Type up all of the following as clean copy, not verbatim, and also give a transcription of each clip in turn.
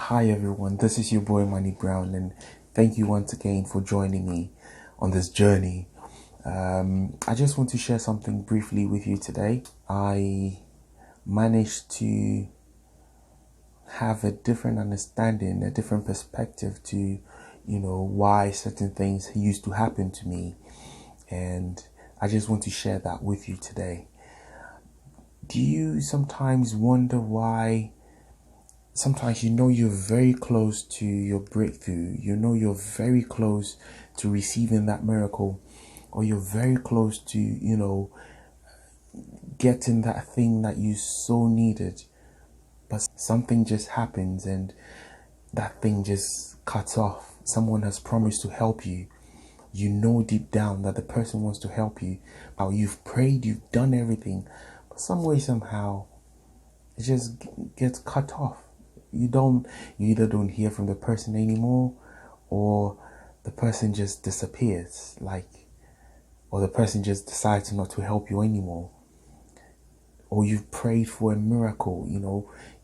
Hi everyone, this is your boy Manny Brown, and thank you once again for joining me on this journey. I just want to share something briefly with you today. I managed to have a different understanding, a different perspective to, why certain things used to happen to me, and I just want to share that with you today. Do you sometimes wonder why? Sometimes you're very close to your breakthrough, you're very close to receiving that miracle, or you're very close to, getting that thing that you so needed, but something just happens and that thing just cuts off. Someone has promised to help you. You know deep down that the person wants to help you. How you've prayed, you've done everything, but some way, somehow, it just gets cut off. You either don't hear from the person anymore, or the person just disappears, or the person just decides not to help you anymore. Or you've prayed for a miracle,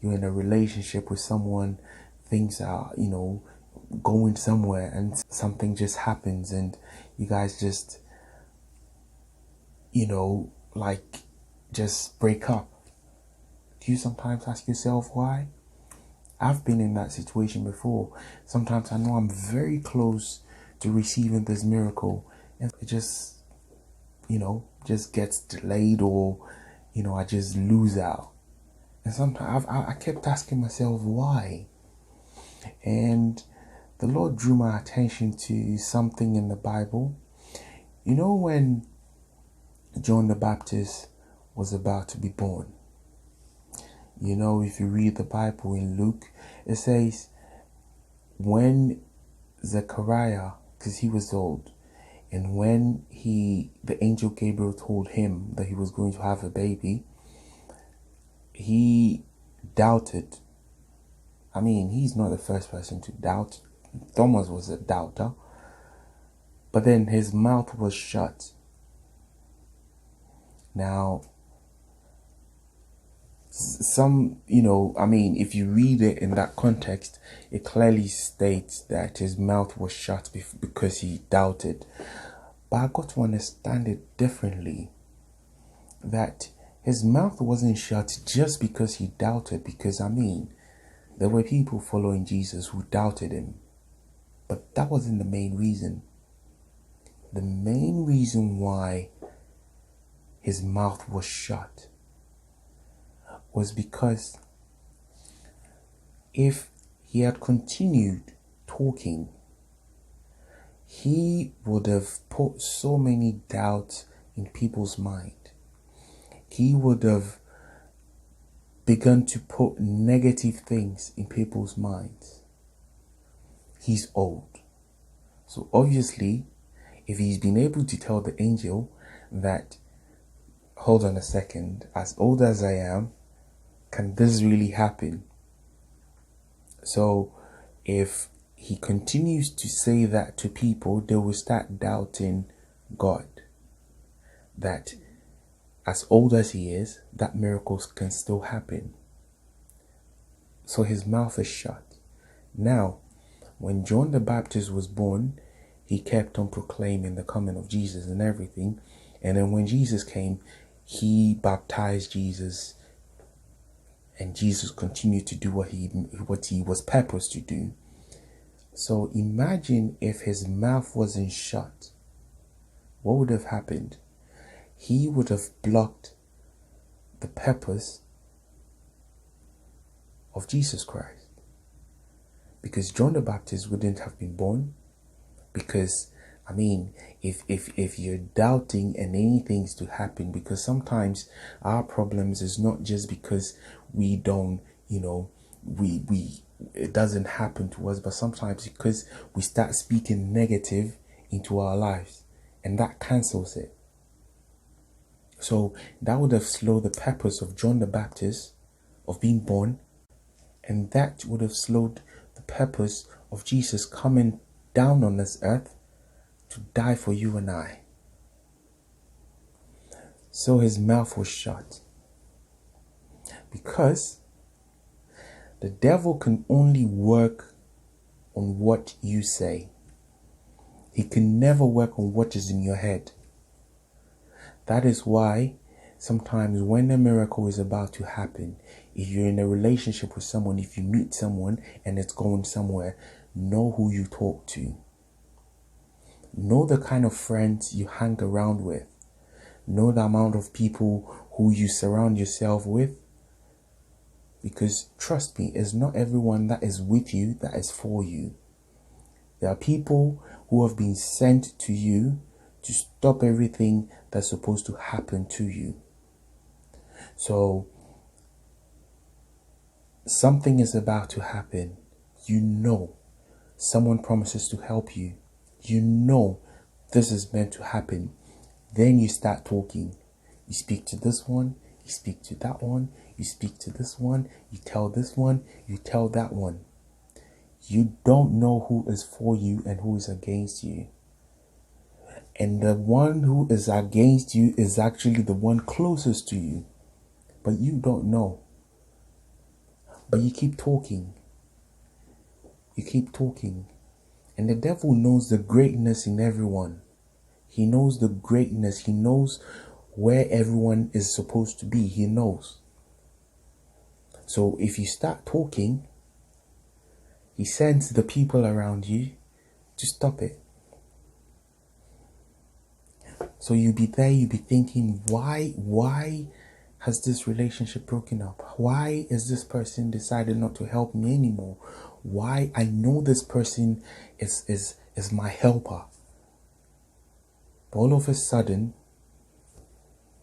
you're in a relationship with someone, things are, going somewhere, and something just happens and you guys just, just break up. Do you sometimes ask yourself why? I've been in that situation before. Sometimes I know I'm very close to receiving this miracle, and it just, just gets delayed, or, I just lose out. And sometimes I kept asking myself why. And the Lord drew my attention to something in the Bible. When John the Baptist was about to be born, if you read the Bible in Luke, it says when Zechariah, because he was old, and when the angel Gabriel told him that he was going to have a baby, he doubted. I mean, he's not the first person to doubt. Thomas was a doubter, but then his mouth was shut. Now, if you read it in that context, it clearly states that his mouth was shut because he doubted. But I got to understand it differently, that his mouth wasn't shut just because he doubted, because there were people following Jesus who doubted him. But that wasn't the main reason. The main reason why his mouth was shut was because if he had continued talking, he would have put so many doubts in people's mind. He would have begun to put negative things in people's minds. He's old. So obviously, if he's been able to tell the angel that, hold on a second, as old as I am, can this really happen? So if he continues to say that to people, they will start doubting God. That as old as he is, that miracles can still happen. So his mouth is shut. Now, when John the Baptist was born, he kept on proclaiming the coming of Jesus and everything. And then when Jesus came, he baptized Jesus, and Jesus continued to do what he was purposed to do. So imagine if his mouth wasn't shut. What would have happened? He would have blocked the purpose of Jesus Christ. Because John the Baptist wouldn't have been born. Because, if you're doubting and anything's to happen, because sometimes our problems is not just because we don't, it doesn't happen to us, but sometimes because we start speaking negative into our lives, and that cancels it. So that would have slowed the purpose of John the Baptist of being born, and that would have slowed the purpose of Jesus coming down on this earth to die for you and I. So his mouth was shut because The devil can only work on what you say. He can never work on what is in your head. That is why sometimes when a miracle is about to happen, if you're in a relationship with someone, if you meet someone and it's going somewhere, know who you talk to. Know the kind of friends you hang around with. Know the amount of people who you surround yourself with. Because trust me, it's not everyone that is with you that is for you. There are people who have been sent to you to stop everything that's supposed to happen to you. So, something is about to happen. You know, someone promises to help you. You know, this is meant to happen. Then you start talking. You speak to this one, you speak to that one, you speak to this one, you tell this one, you tell that one. You don't know who is for you and who is against you. And the one who is against you is actually the one closest to you. But you don't know. But you keep talking. You keep talking. And the devil knows the greatness in everyone. He knows the greatness. He knows where everyone is supposed to be. He knows. So if you start talking, he sends the people around you to stop it. So you be there, you be thinking, why has this relationship broken up? Why is this person decided not to help me anymore? Why? I know this person is my helper. But all of a sudden,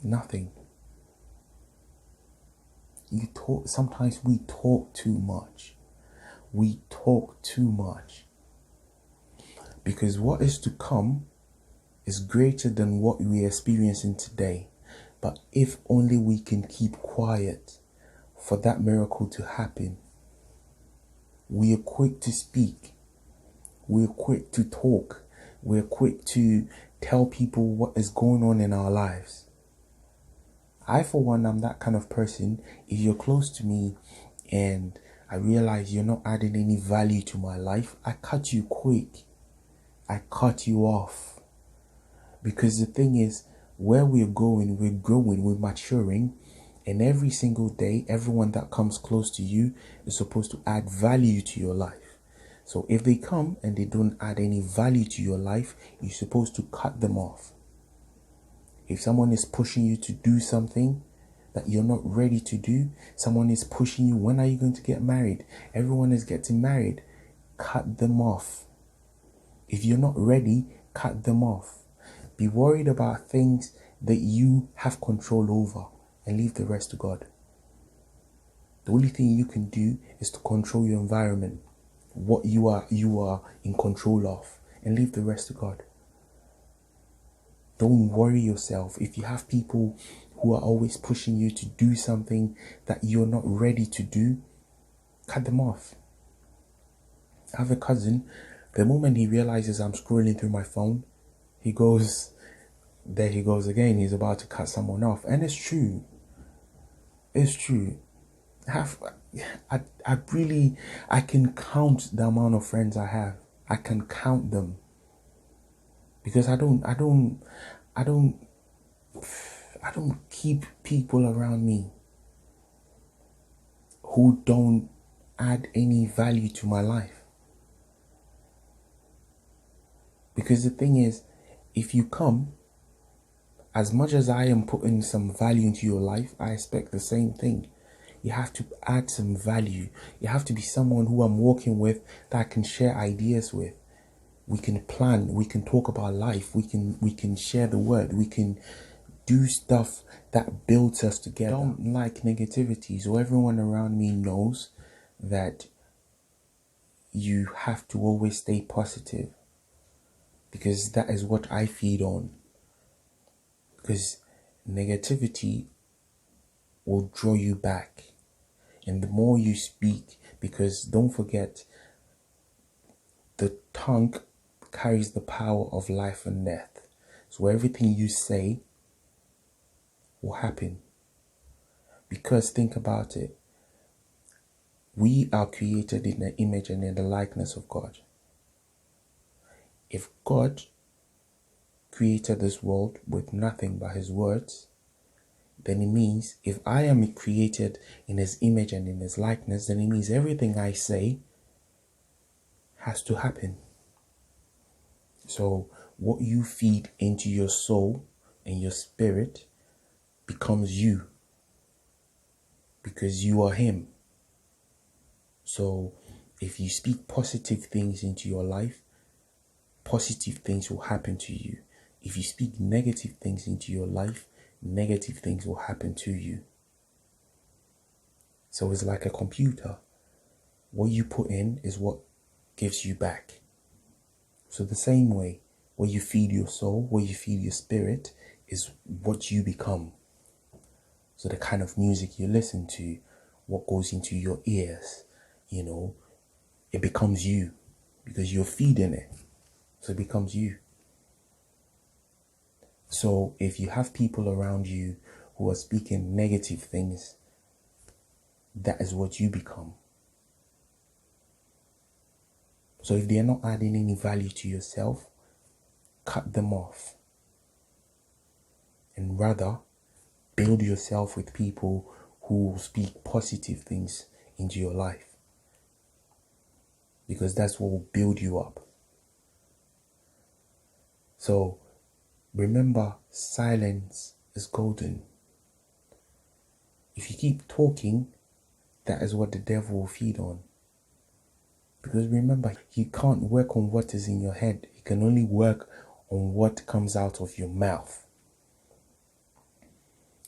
nothing. Sometimes we talk too much. We talk too much. Because what is to come is greater than what we are experiencing today. But if only we can keep quiet for that miracle to happen. We are quick to speak. We're quick to talk. We're quick to tell people what is going on in our lives. I, for one, am that kind of person. If you're close to me and I realize you're not adding any value to my life, I cut you quick. I cut you off. Because the thing is, where we're going, we're growing, we're maturing. And every single day, everyone that comes close to you is supposed to add value to your life. So if they come and they don't add any value to your life, you're supposed to cut them off. If someone is pushing you to do something that you're not ready to do, someone is pushing you, when are you going to get married? Everyone is getting married. Cut them off. If you're not ready, cut them off. Be worried about things that you have control over and leave the rest to God. The only thing you can do is to control your environment, what you are in control of, and leave the rest to God. Don't worry yourself. If you have people who are always pushing you to do something that you're not ready to do, cut them off. I have a cousin, the moment he realizes I'm scrolling through my phone, there he goes again. He's about to cut someone off. And it's true. It's true. I can count the amount of friends I have. I can count them. Because I don't keep people around me who don't add any value to my life. Because the thing is, if you come, as much as I am putting some value into your life, I expect the same thing. You have to add some value. You have to be someone who I'm working with that I can share ideas with. We can plan, we can talk about life, we can share the word, we can do stuff that builds us together. I don't like negativity, so everyone around me knows that you have to always stay positive, because that is what I feed on. Because negativity will draw you back, and the more you speak, because don't forget, the tongue carries the power of life and death. So everything you say will happen. Because think about it. We are created in the image and in the likeness of God. If God created this world with nothing but his words, then it means if I am created in his image and in his likeness, then it means everything I say has to happen. So what you feed into your soul and your spirit becomes you, because you are him. So if you speak positive things into your life, positive things will happen to you. If you speak negative things into your life, negative things will happen to you. So it's like a computer. What you put in is what gives you back. So the same way, what you feed your soul, what you feed your spirit is what you become. So the kind of music you listen to, what goes into your ears, it becomes you because you're feeding it. So it becomes you. So if you have people around you who are speaking negative things, that is what you become. So if they're not adding any value to yourself, cut them off. And rather, build yourself with people who speak positive things into your life. Because that's what will build you up. So remember, silence is golden. If you keep talking, that is what the devil will feed on. Because remember, he can't work on what is in your head. He can only work on what comes out of your mouth.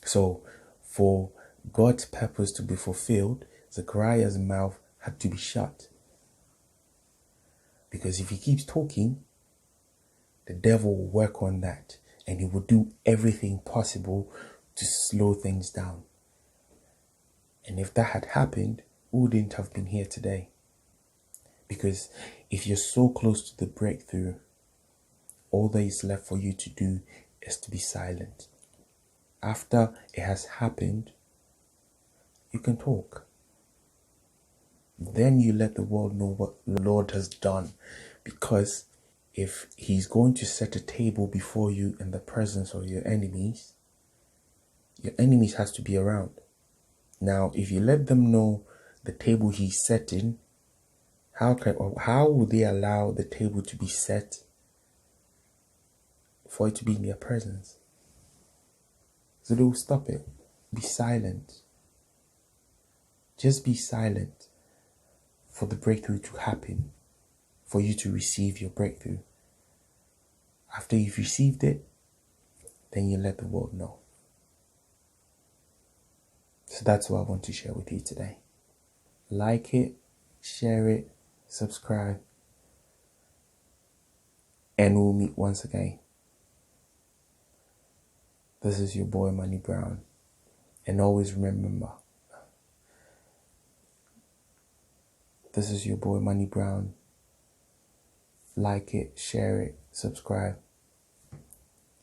So for God's purpose to be fulfilled, Zechariah's mouth had to be shut. Because if he keeps talking, the devil will work on that. And he will do everything possible to slow things down. And if that had happened, we wouldn't have been here today. Because if you're so close to the breakthrough, all that is left for you to do is to be silent. After it has happened, you can talk. Then you let the world know what the Lord has done. Because if he's going to set a table before you in the presence of your enemies has to be around. Now, if you let them know the table he's setting, how will they allow the table to be set for it to be in their presence? So they will stop it. Be silent. Just be silent for the breakthrough to happen, for you to receive your breakthrough. After you've received it, then you let the world know. So that's what I want to share with you today. Like it, share it, subscribe, and we'll meet once again. This is your boy Manny Brown. And always remember, this is your boy Manny Brown. Like it, share it, subscribe.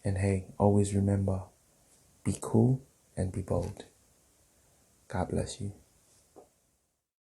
And hey, always remember, be cool and be bold. God bless you.